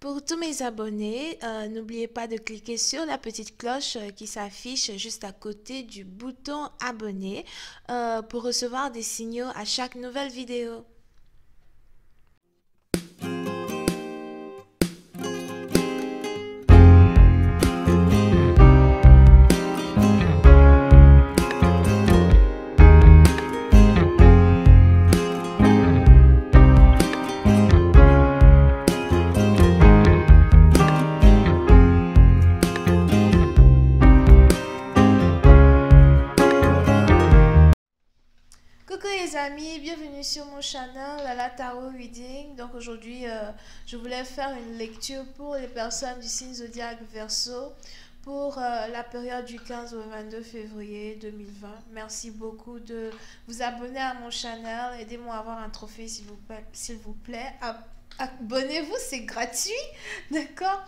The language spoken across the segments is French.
Pour tous mes abonnés, n'oubliez pas de cliquer sur la petite cloche qui s'affiche juste à côté du bouton abonner pour recevoir des signaux à chaque nouvelle vidéo. Coucou les amis, bienvenue sur mon channel Lala Tarot Reading. Donc aujourd'hui, je voulais faire une lecture pour les personnes du signe zodiaque Verseau pour la période du 15 au 22 février 2020. Merci beaucoup de vous abonner à mon channel. Aidez-moi à avoir un trophée s'il vous plaît. S'il vous plaît. Abonnez-vous, c'est gratuit. D'accord?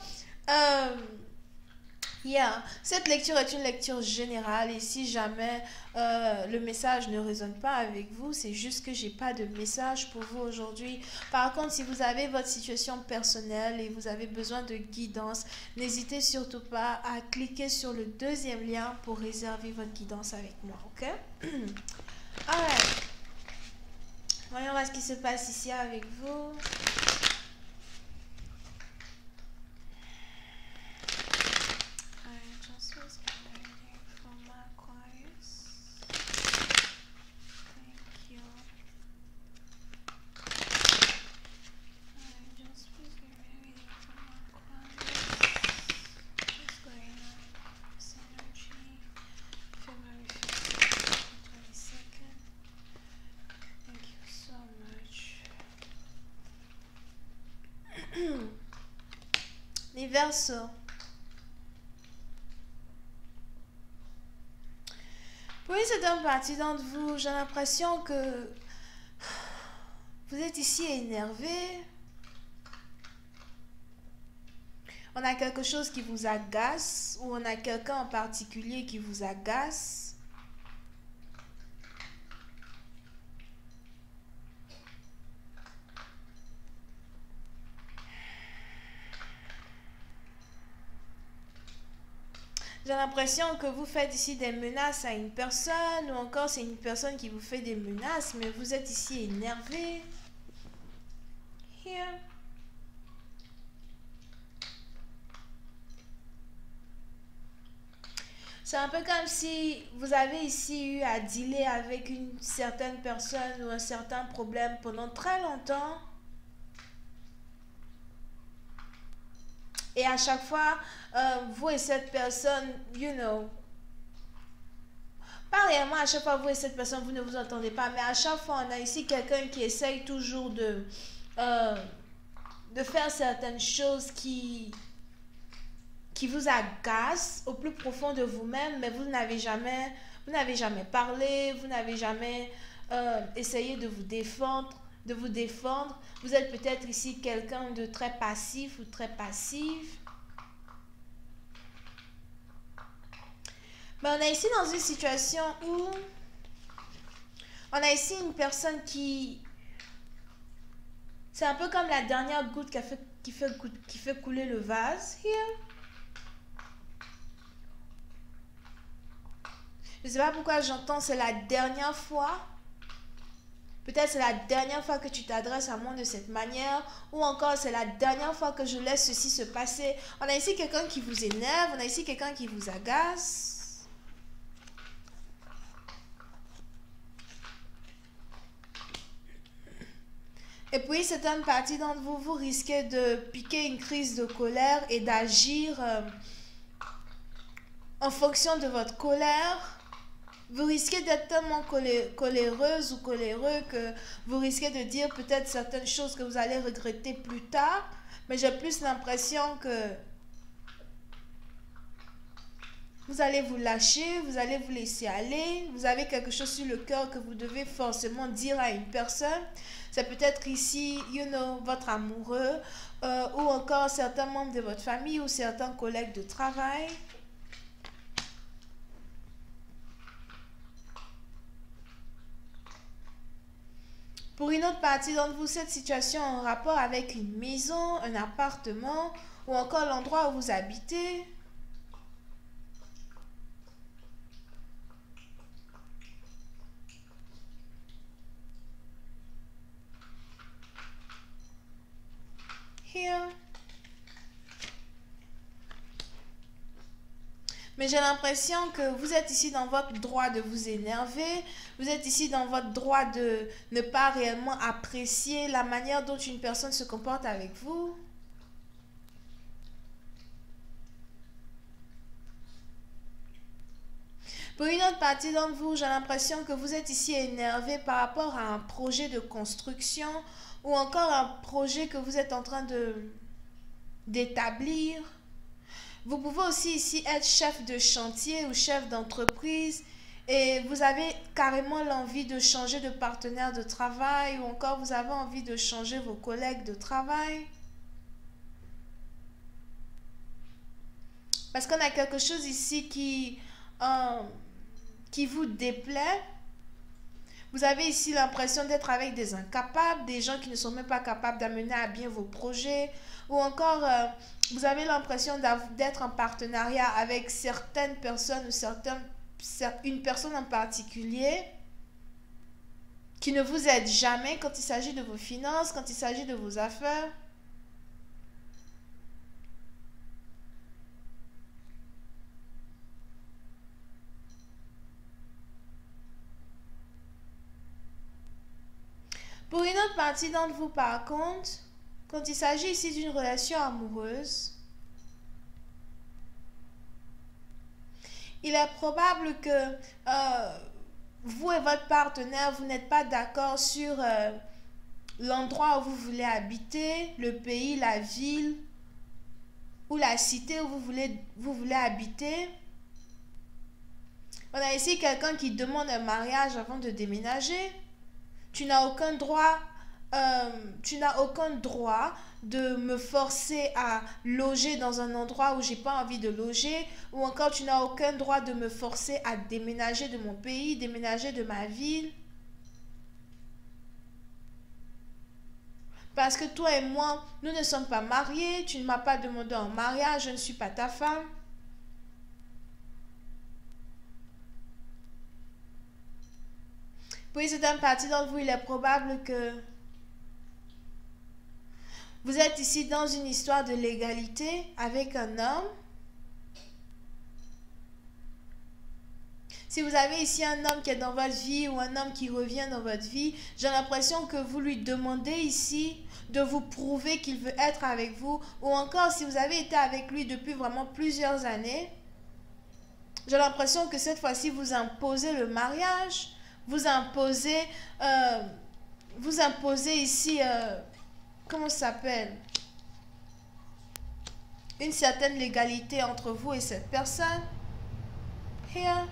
Cette lecture est une lecture générale et si jamais le message ne résonne pas avec vous, c'est juste que j'ai pas de message pour vous aujourd'hui. Par contre, si vous avez votre situation personnelle et vous avez besoin de guidance, n'hésitez surtout pas à cliquer sur le deuxième lien pour réserver votre guidance avec moi, ok? Alright. Voyons voir ce qui se passe ici avec vous. Les Verseaux. Pour une certaine partie d'entre vous, j'ai l'impression que vous êtes ici énervé. On a quelque chose qui vous agace ou on a quelqu'un en particulier qui vous agace. J'ai l'impression que vous faites ici des menaces à une personne ou encore c'est une personne qui vous fait des menaces, mais vous êtes ici énervé. Here. C'est un peu comme si vous avez ici eu à dealer avec une certaine personne ou un certain problème pendant très longtemps. Et à chaque fois, vous et cette personne, pas réellement à chaque fois vous et cette personne, vous ne vous entendez pas, mais à chaque fois, on a ici quelqu'un qui essaye toujours euh, de faire certaines choses qui vous agacent au plus profond de vous-même, mais vous n'avez jamais parlé, vous n'avez jamais essayé de vous défendre, Vous êtes peut-être ici quelqu'un de très passif ou très passive. Mais on est ici dans une situation où on a ici une personne qui... C'est un peu comme la dernière goutte qui fait couler le vase. Here. Je ne sais pas pourquoi j'entends c'est la dernière fois. Peut-être c'est la dernière fois que tu t'adresses à moi de cette manière. Ou encore c'est la dernière fois que je laisse ceci se passer. On a ici quelqu'un qui vous énerve. On a ici quelqu'un qui vous agace. Et puis, certaines parties d'entre vous, vous risquez de piquer une crise de colère et d'agir en fonction de votre colère. Vous risquez d'être tellement coléreuse ou coléreux que vous risquez de dire peut-être certaines choses que vous allez regretter plus tard. Mais j'ai plus l'impression que vous allez vous lâcher, vous allez vous laisser aller. Vous avez quelque chose sur le cœur que vous devez forcément dire à une personne. C'est peut-être ici, votre amoureux ou encore certains membres de votre famille ou certains collègues de travail. Pour une autre partie d'entre vous, cette situation a un rapport avec une maison, un appartement ou encore l'endroit où vous habitez. Here. Mais j'ai l'impression que vous êtes ici dans votre droit de vous énerver. Vous êtes ici dans votre droit de ne pas réellement apprécier la manière dont une personne se comporte avec vous. Pour une autre partie d'entre vous, j'ai l'impression que vous êtes ici énervé par rapport à un projet de construction ou encore un projet que vous êtes en train d'établir. Vous pouvez aussi ici être chef de chantier ou chef d'entreprise et vous avez carrément l'envie de changer de partenaire de travail ou encore vous avez envie de changer vos collègues de travail. Parce qu'on a quelque chose ici qui vous déplaît. Vous avez ici l'impression d'être avec des incapables, des gens qui ne sont même pas capables d'amener à bien vos projets. Ou encore, vous avez l'impression d'être en partenariat avec certaines personnes ou une personne en particulier qui ne vous aide jamais quand il s'agit de vos finances, quand il s'agit de vos affaires. Pour une autre partie d'entre vous, par contre, quand il s'agit ici d'une relation amoureuse, il est probable que vous et votre partenaire, vous n'êtes pas d'accord sur l'endroit où vous voulez habiter, le pays, la ville ou la cité où vous voulez habiter. On a ici quelqu'un qui demande un mariage avant de déménager. Tu n'as aucun droit de me forcer à loger dans un endroit où j'ai pas envie de loger, ou encore tu n'as aucun droit de me forcer à déménager de mon pays, déménager de ma ville. Parce que toi et moi, nous ne sommes pas mariés, tu ne m'as pas demandé en mariage, je ne suis pas ta femme. Pour certaines parties d'entre vous, il est probable que vous êtes ici dans une histoire de légalité avec un homme. Si vous avez ici un homme qui est dans votre vie ou un homme qui revient dans votre vie, j'ai l'impression que vous lui demandez ici de vous prouver qu'il veut être avec vous. Ou encore, si vous avez été avec lui depuis vraiment plusieurs années, j'ai l'impression que cette fois-ci, vous imposez le mariage. Vous imposez ici, comment ça s'appelle? Une certaine légalité entre vous et cette personne. Here.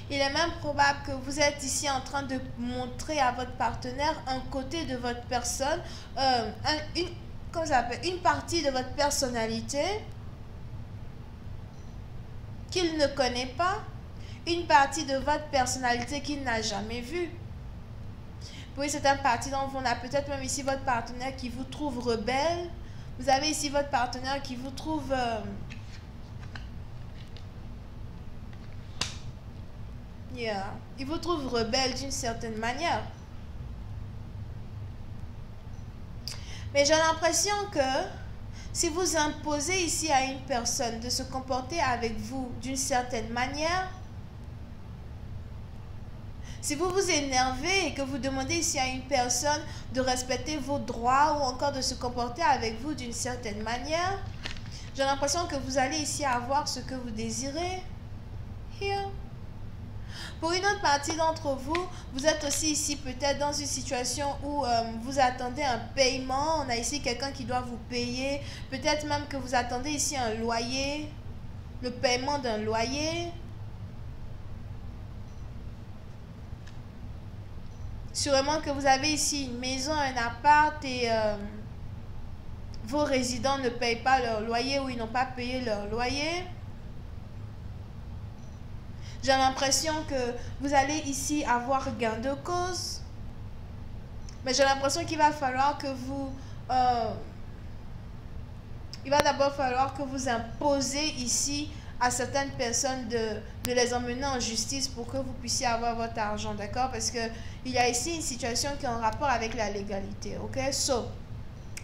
Il est même probable que vous êtes ici en train de montrer à votre partenaire un côté de votre personne, une partie de votre personnalité qu'il ne connaît pas, une partie de votre personnalité qu'il n'a jamais vue. Oui, c'est une partie dont on a peut-être même ici votre partenaire qui vous trouve rebelle. Vous avez ici votre partenaire qui vous trouve il vous trouve rebelle d'une certaine manière. Mais j'ai l'impression que si vous imposez ici à une personne de se comporter avec vous d'une certaine manière, si vous vous énervez et que vous demandez ici à une personne de respecter vos droits ou encore de se comporter avec vous d'une certaine manière, j'ai l'impression que vous allez ici avoir ce que vous désirez. Here. Pour une autre partie d'entre vous, vous êtes aussi ici peut-être dans une situation où vous attendez un paiement. On a ici quelqu'un qui doit vous payer. Peut-être même que vous attendez ici un loyer, le paiement d'un loyer. Sûrement que vous avez ici une maison, un appart et vos résidents ne payent pas leur loyer ou ils n'ont pas payé leur loyer. J'ai l'impression que vous allez ici avoir gain de cause. Mais j'ai l'impression qu'il va falloir que vous... il va d'abord falloir que vous imposez ici à certaines personnes de les emmener en justice pour que vous puissiez avoir votre argent, d'accord? Parce qu'il y a ici une situation qui est en rapport avec la légalité, ok? So,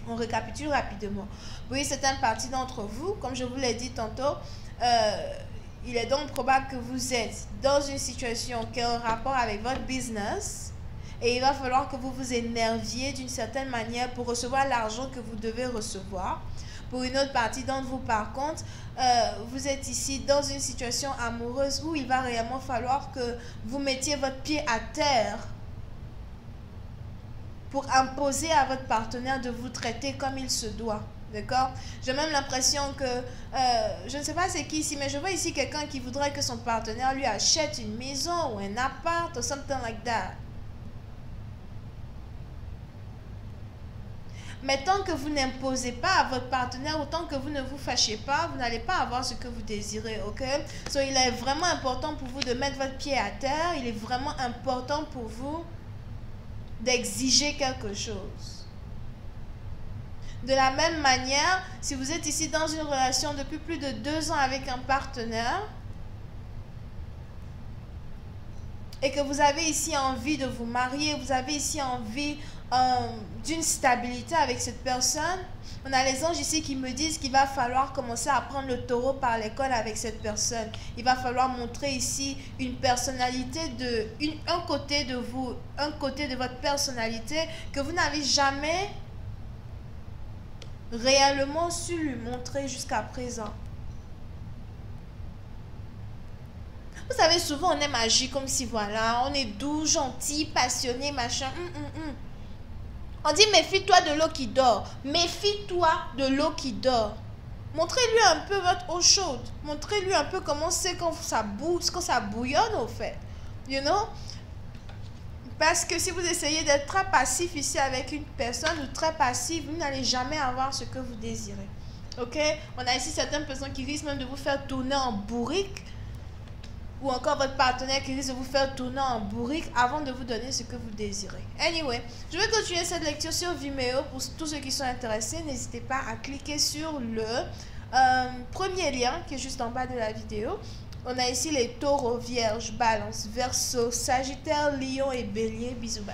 on récapitule rapidement. Oui, certaines parties d'entre vous, comme je vous l'ai dit tantôt, il est donc probable que vous êtes dans une situation qui est en rapport avec votre business et il va falloir que vous vous énerviez d'une certaine manière pour recevoir l'argent que vous devez recevoir. Pour une autre partie d'entre vous, par contre, vous êtes ici dans une situation amoureuse où il va réellement falloir que vous mettiez votre pied à terre pour imposer à votre partenaire de vous traiter comme il se doit. D'accord? J'ai même l'impression que, je ne sais pas c'est qui ici, mais je vois ici quelqu'un qui voudrait que son partenaire lui achète une maison ou un appart ou something like that. Mais tant que vous n'imposez pas à votre partenaire, ou tant que vous ne vous fâchez pas, vous n'allez pas avoir ce que vous désirez, ok? So, il est vraiment important pour vous de mettre votre pied à terre. Il est vraiment important pour vous d'exiger quelque chose. De la même manière, si vous êtes ici dans une relation depuis plus de 2 ans avec un partenaire, et que vous avez ici envie de vous marier, vous avez ici envie d'une stabilité avec cette personne, on a les anges ici qui me disent qu'il va falloir commencer à prendre le taureau par les cornes avec cette personne. Il va falloir montrer ici une personnalité un côté de vous, un côté de votre personnalité que vous n'avez jamais réellement su lui montrer jusqu'à présent. Vous savez, souvent on aime agir comme si voilà, on est doux, gentil, passionné, machin. On dit méfie-toi de l'eau qui dort. Méfie-toi de l'eau qui dort. Montrez-lui un peu votre eau chaude. Montrez-lui un peu comment c'est quand ça bouillonne au fait. You know? Parce que si vous essayez d'être très passif ici avec une personne ou très passif, vous n'allez jamais avoir ce que vous désirez. Ok? On a ici certaines personnes qui risquent même de vous faire tourner en bourrique. Ou encore votre partenaire qui risque de vous faire tourner en bourrique avant de vous donner ce que vous désirez. Anyway, je vais continuer cette lecture sur Vimeo. Pour tous ceux qui sont intéressés, n'hésitez pas à cliquer sur le premier lien qui est juste en bas de la vidéo. On a ici les taureaux, vierges, balance, verseau, sagittaire, lion et bélier. Bisous, bye.